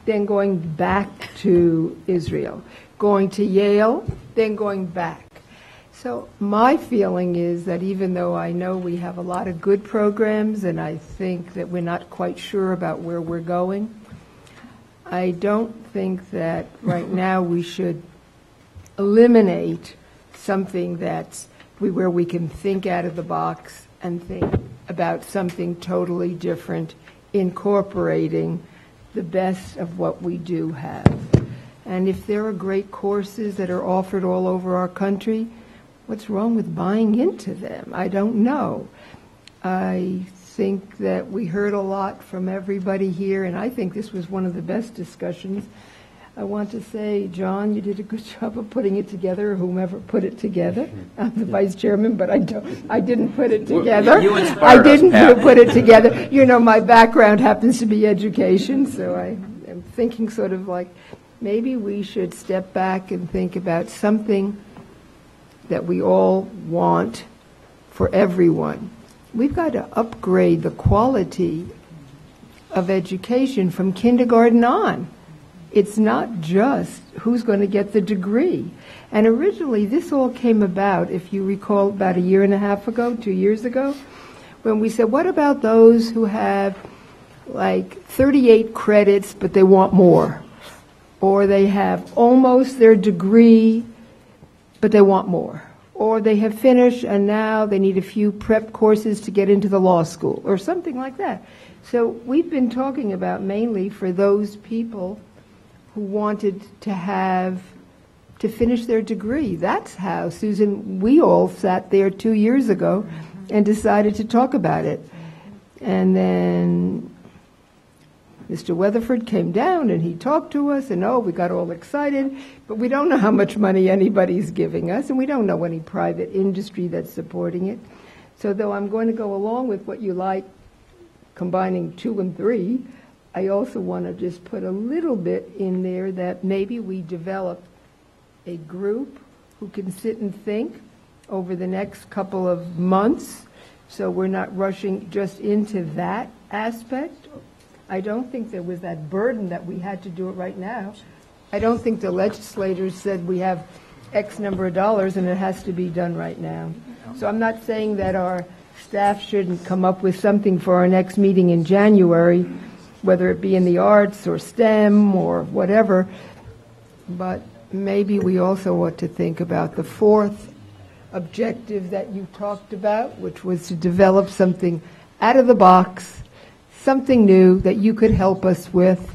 then going back to Israel, going to Yale, then going back. So my feeling is that even though I know we have a lot of good programs and I think that we're not quite sure about where we're going, I don't think that right now we should eliminate something that's where we can think out of the box and think about something totally different, incorporating the best of what we do have. And if there are great courses that are offered all over our country, what's wrong with buying into them? I don't know. I think that we heard a lot from everybody here, and I think this was one of the best discussions. I want to say, John, you did a good job of putting it together, or whomever put it together. I'm the vice chairman, but I didn't put it together. You inspired I didn't us, Pat. put it together. You know, my background happens to be education, so I am thinking sort of like, maybe we should step back and think about something that we all want for everyone. We've got to upgrade the quality of education from kindergarten on. It's not just who's going to get the degree. And originally, this all came about, if you recall, about a year and a half ago, 2 years ago, when we said, what about those who have like 38 credits, but they want more? Or they have almost their degree, but they want more. Or they have finished and now they need a few prep courses to get into the law school, or something like that. So we've been talking about mainly for those people who wanted to finish their degree. That's how, Susan, we all sat there 2 years ago and decided to talk about it. And then Mr. Weatherford came down and he talked to us, and we got all excited, but we don't know how much money anybody's giving us, and we don't know any private industry that's supporting it. So though I'm going to go along with what you like, combining 2 and 3, I also want to just put a little bit in there that maybe we develop a group who can sit and think over the next couple of months, so we're not rushing just into that aspect. I don't think there was that burden that we had to do it right now. I don't think the legislators said we have X number of dollars and it has to be done right now. So I'm not saying that our staff shouldn't come up with something for our next meeting in January, whether it be in the arts or STEM or whatever, but maybe we also ought to think about the fourth objective that you talked about, which was to develop something out of the box, something new that you could help us with.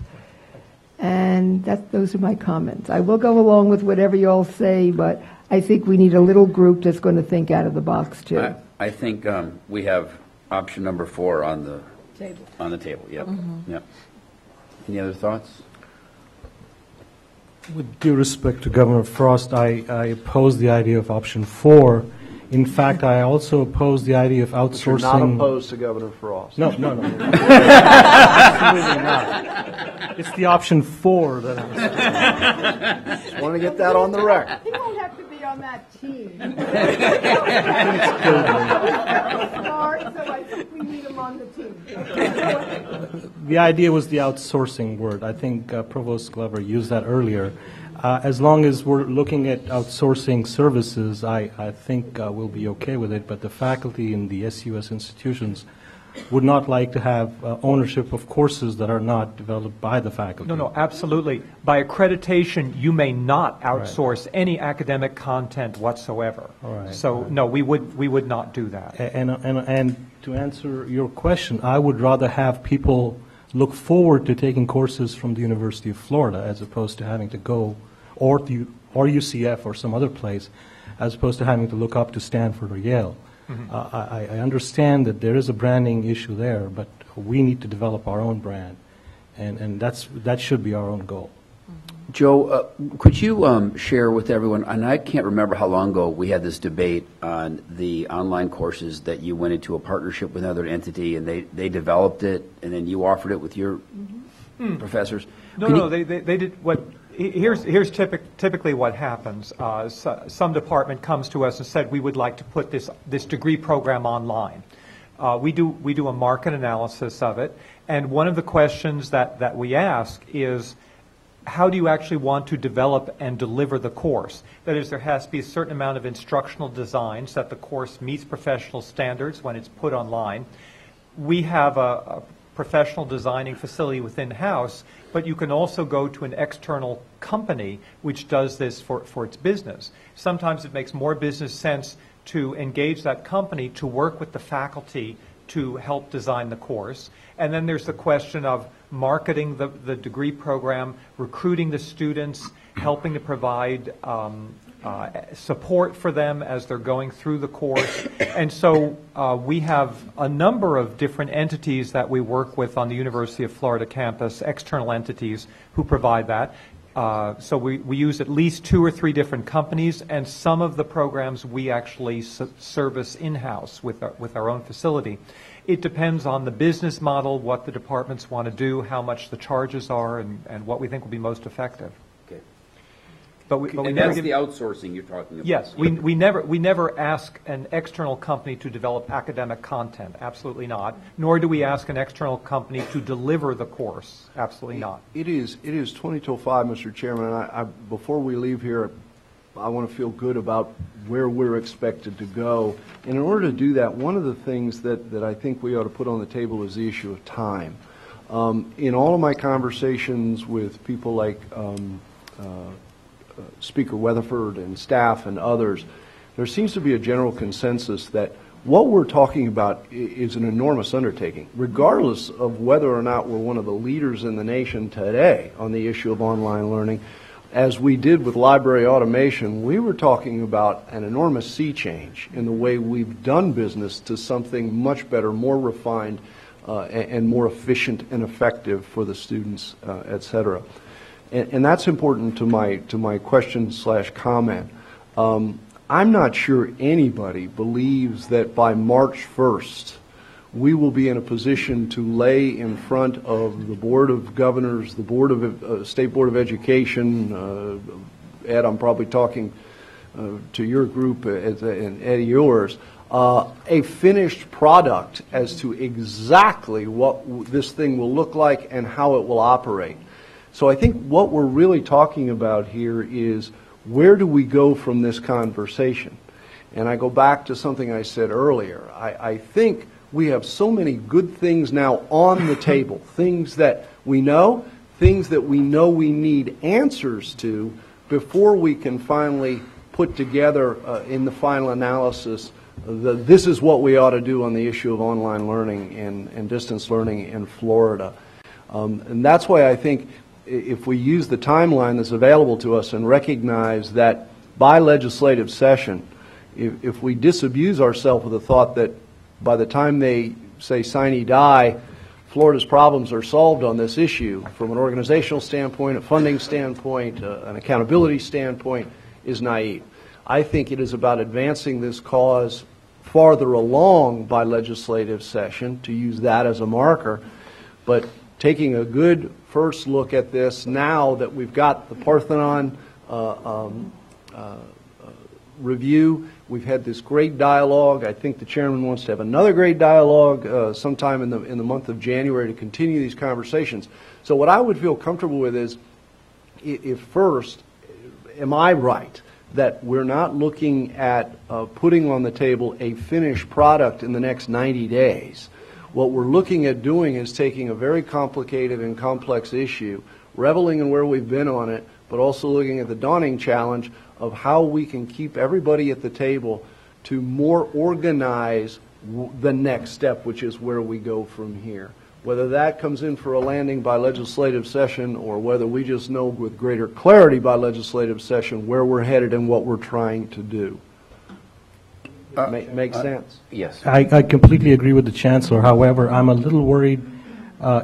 And those are my comments. I will go along with whatever you all say, but I think we need a little group that's going to think out of the box too. I think we have option number 4 on the Table. On the table, yep. Yep. Any other thoughts? With due respect to Governor Frost, I oppose the idea of option 4. In fact, I also oppose the idea of outsourcing. You're not opposed to Governor Frost. No. Absolutely not. It's the option 4 that I was. Just want to get that on the record. He won't have to be on that team. So I think we need him on the team. The idea was the outsourcing word. I think Provost Glover used that earlier. As long as we're looking at outsourcing services, I think we'll be okay with it, but the faculty in the SUS institutions would not like to have ownership of courses that are not developed by the faculty. No, absolutely. By accreditation, you may not outsource any academic content whatsoever. Right. So, no, we would not do that. And to answer your question, I would rather have people look forward to taking courses from the University of Florida as opposed to having to go, or UCF or some other place, as opposed to having to look up to Stanford or Yale. I understand that there is a branding issue there, but we need to develop our own brand, and that should be our own goal. Joe, could you share with everyone, and I can't remember how long ago we had this debate on the online courses that you went into a partnership with another entity and they developed it and then you offered it with your professors? They did what. Here's typically what happens. Some department comes to us and said we would like to put this degree program online. We do a market analysis of it, and one of the questions that we ask is, how do you actually want to develop and deliver the course? That is, there has to be a certain amount of instructional design so that the course meets professional standards when it's put online. We have a professional designing facility within house, but you can also go to an external company which does this for its business. Sometimes it makes more business sense to engage that company to work with the faculty to help design the course. And then there's the question of marketing the degree program, recruiting the students, helping to provide support for them as they're going through the course. And so we have a number of different entities that we work with on the University of Florida campus, external entities who provide that. So we use at least 2 or 3 different companies, and some of the programs we actually service in-house with our own facility. It depends on the business model, what the departments want to do, how much the charges are, and what we think will be most effective. Okay. But we And never that's give, the outsourcing you're talking about. yes, we never ask an external company to develop academic content. Absolutely not. Nor do we ask an external company to deliver the course. Absolutely not. It is 20 till 5, Mr. Chairman. I before we leave here, I want to feel good about where we're expected to go. And in order to do that, one of the things that I think we ought to put on the table is the issue of time. In all of my conversations with people like Speaker Weatherford and staff and others, there seems to be a general consensus that what we're talking about is an enormous undertaking, regardless of whether or not we're one of the leaders in the nation today on the issue of online learning. As we did with library automation, we were talking about an enormous sea change in the way we've done business to something much better, more refined, and more efficient and effective for the students, et cetera. And that's important to my question/comment. I'm not sure anybody believes that by March 1st we will be in a position to lay in front of the Board of Governors, the Board of State Board of Education. Ed, I'm probably talking to your group and Eddie yours, a finished product as to exactly what this thing will look like and how it will operate. So I think what we're really talking about here is where do we go from this conversation? And I go back to something I said earlier. I think we have so many good things now on the table, things that we know we need answers to before we can finally put together in the final analysis this is what we ought to do on the issue of online learning and distance learning in Florida. And that's why I think if we use the timeline that's available to us and recognize that by legislative session, if we disabuse ourselves of the thought that by the time they say sine die, Florida's problems are solved on this issue from an organizational standpoint, a funding standpoint, an accountability standpoint, is naive. I think it is about advancing this cause farther along by legislative session, to use that as a marker, but taking a good first look at this now that we've got the Parthenon review. We've had this great dialogue. I think the chairman wants to have another great dialogue sometime in the month of January to continue these conversations. So what I would feel comfortable with is, if first, am I right that we're not looking at putting on the table a finished product in the next 90 days? What we're looking at doing is taking a very complicated and complex issue, reveling in where we've been on it, but also looking at the daunting challenge of how we can keep everybody at the table to more organize the next step, which is where we go from here. Whether that comes in for a landing by legislative session or whether we just know with greater clarity by legislative session where we're headed and what we're trying to do. Make sense? Yes. I completely agree with the Chancellor. However, I'm a little worried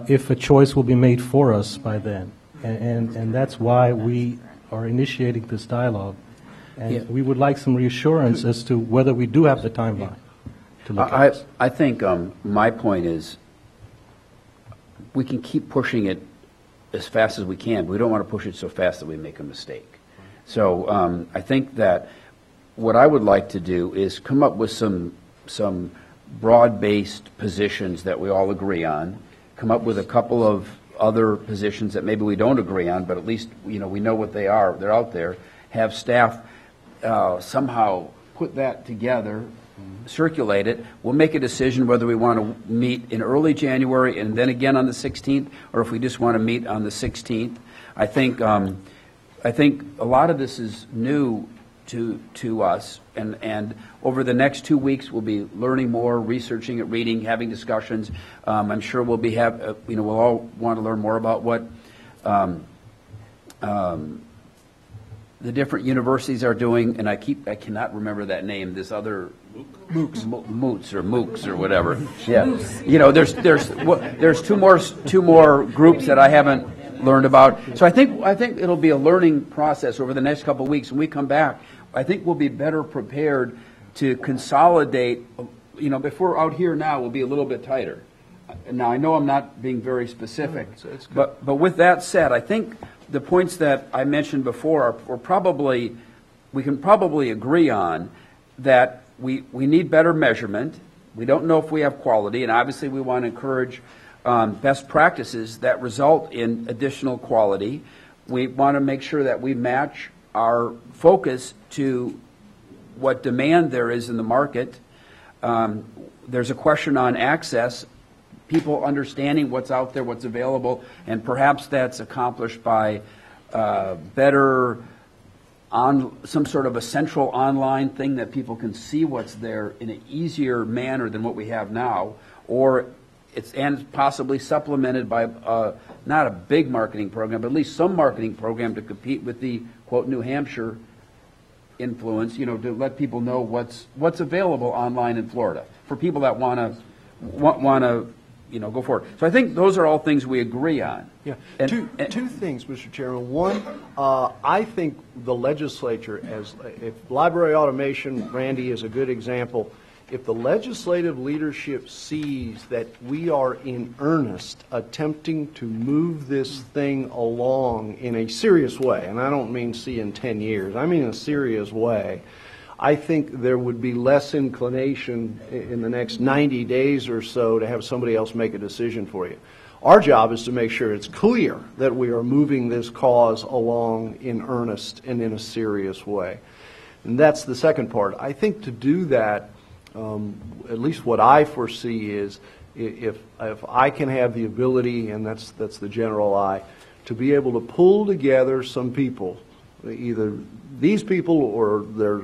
if a choice will be made for us by then. And that's why we are initiating this dialogue. And we would like some reassurance as to whether we do have the timeline to look at this. I think my point is we can keep pushing it as fast as we can, but we don't want to push it so fast that we make a mistake. So I think that what I would like to do is come up with some broad-based positions that we all agree on, come up with a couple of other positions that maybe we don't agree on, but at least we know what they are. They're out there. Have staff somehow put that together, circulate it. We'll make a decision whether we want to meet in early January and then again on the 16th, or if we just want to meet on the 16th. I think a lot of this is new to us, and over the next 2 weeks we'll be learning more, researching it, reading, having discussions. I'm sure we'll we'll all want to learn more about what the different universities are doing, and I cannot remember that name. This other MOOCs or whatever. Yeah, there's two more groups that I haven't learned about. So I think it'll be a learning process over the next couple of weeks. When we come back, I think we'll be better prepared to consolidate. If we're out here now, we'll be a little bit tighter. Now I know I'm not being very specific, but with that said, I think the points that I mentioned before we can probably agree on that we need better measurement. We don't know if we have quality, and obviously we want to encourage best practices that result in additional quality. We want to make sure that we match our focus to what demand there is in the market. There's a question on access, people understanding what's out there, what's available, and perhaps that's accomplished by some sort of a central online thing that people can see what's there in an easier manner than what we have now, or it's possibly supplemented by not a big marketing program, but at least some marketing program to compete with the quote New Hampshire influence, to let people know what's available online in Florida for people that want to go forward. So I think those are all things we agree on. Yeah. Two things, Mr. Chairman. One, I think the legislature, if library automation, Randy is a good example, if the legislative leadership sees that we are in earnest attempting to move this thing along in a serious way, and I don't mean see in 10 years, I mean a serious way, I think there would be less inclination in the next 90 days or so to have somebody else make a decision for you. Our job is to make sure it's clear that we are moving this cause along in earnest and in a serious way. And that's the second part. I think to do that, at least what I foresee is if I can have the ability, and that's the general I, to be able to pull together some people, either these people or their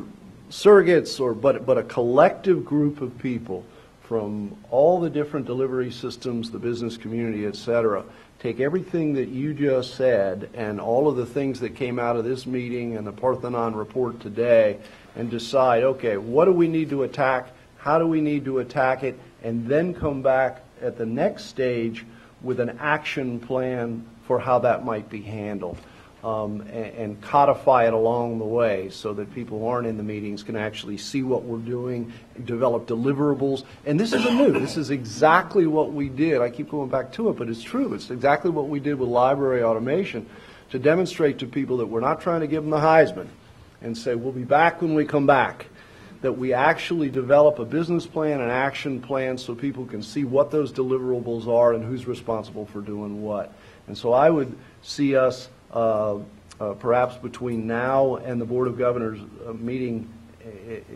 surrogates, but a collective group of people from all the different delivery systems, the business community, et cetera, take everything that you just said and all of the things that came out of this meeting and the Parthenon report today and decide, okay, what do we need to attack? How do we need to attack it? And then come back at the next stage with an action plan for how that might be handled. And codify it along the way so that people who aren't in the meetings can actually see what we're doing, develop deliverables. And this isn't new. This is exactly what we did. I keep going back to it, but it's true. It's exactly what we did with library automation to demonstrate to people that we're not trying to give them the Heisman and say, we'll be back when we come back. That we actually develop a business plan, an action plan, so people can see what those deliverables are and who's responsible for doing what. And so I would see us perhaps between now and the Board of Governors meeting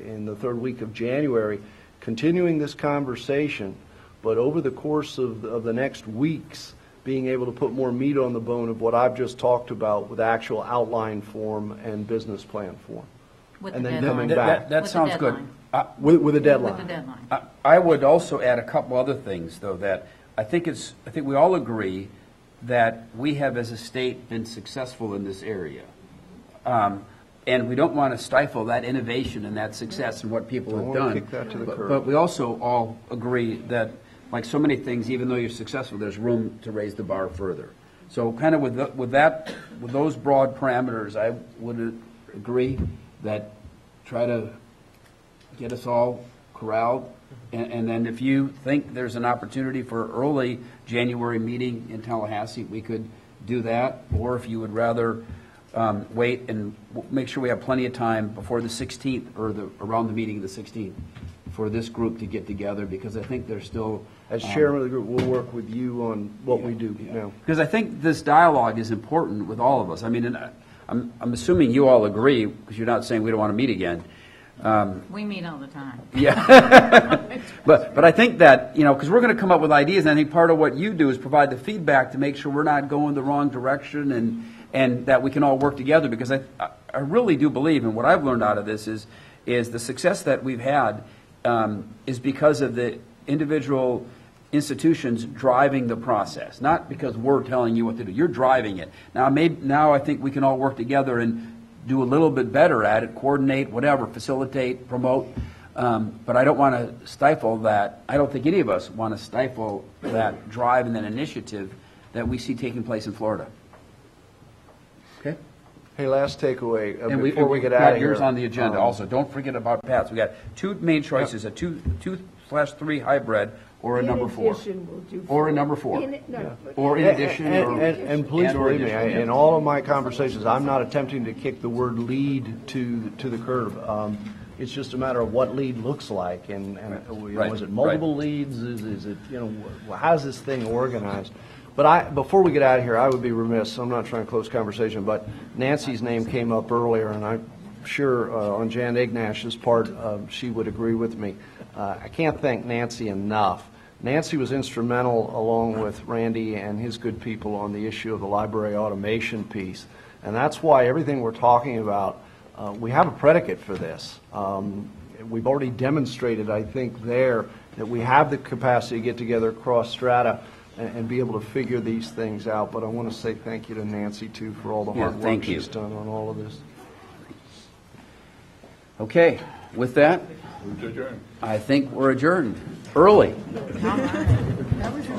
in the third week of January, continuing this conversation, but over the course of the next weeks, being able to put more meat on the bone of what I've just talked about with actual outline form and business plan form. With and the then deadline. coming back. That With the sounds good. deadline. With a deadline. With the deadline. I would also add a couple other things, though, that I think we all agree that we have, as a state, been successful in this area. And we don't want to stifle that innovation and that success and what people have done. Kick that to the curb. But we also all agree that, like so many things, even though you're successful, there's room to raise the bar further. So kind of with those broad parameters, I would agree that try to get us all corralled. And then if you think there's an opportunity for early January meeting in Tallahassee, we could do that. Or if you would rather wait and make sure we have plenty of time before the 16th or around the meeting of the 16th for this group to get together, because I think there's still... As chairman of the group, we'll work with you on what we do now. Because I think this dialogue is important with all of us. I mean, and I'm assuming you all agree, because you're not saying we don't want to meet again. We meet all the time. Yeah. But I think that, because we're going to come up with ideas, and I think part of what you do is provide the feedback to make sure we're not going the wrong direction and that we can all work together, because I really do believe, and what I've learned out of this is the success that we've had is because of the individual institutions driving the process, not because we're telling you what to do. You're driving it. Now I think we can all work together and do a little bit better at it, coordinate, whatever, facilitate, promote. But I don't want to stifle that. I don't think any of us want to stifle that drive and that initiative that we see taking place in Florida. Okay? Hey, last takeaway Before we get out of here. Yours on the agenda also. Don't forget about Pat's. We got two main choices, a 2/3 hybrid or a number 4. Or a number 4. Or in addition. And please believe me, in all of my conversations, I'm not attempting to kick the word lead to the curb. It's just a matter of what lead looks like, and is it multiple leads? Is it how's this thing organized? But before we get out of here, I would be remiss. I'm not trying to close conversation, but Nancy's name came up earlier, and I'm sure on Jan Ignash's part, she would agree with me. I can't thank Nancy enough. Nancy was instrumental, along with Randy and his good people, on the issue of the library automation piece. And that's why everything we're talking about, we have a predicate for this. We've already demonstrated, I think, there that we have the capacity to get together across strata and be able to figure these things out. But I want to say thank you to Nancy, too, for all the hard work she's done on all of this. Okay, with that, I think we're adjourned early.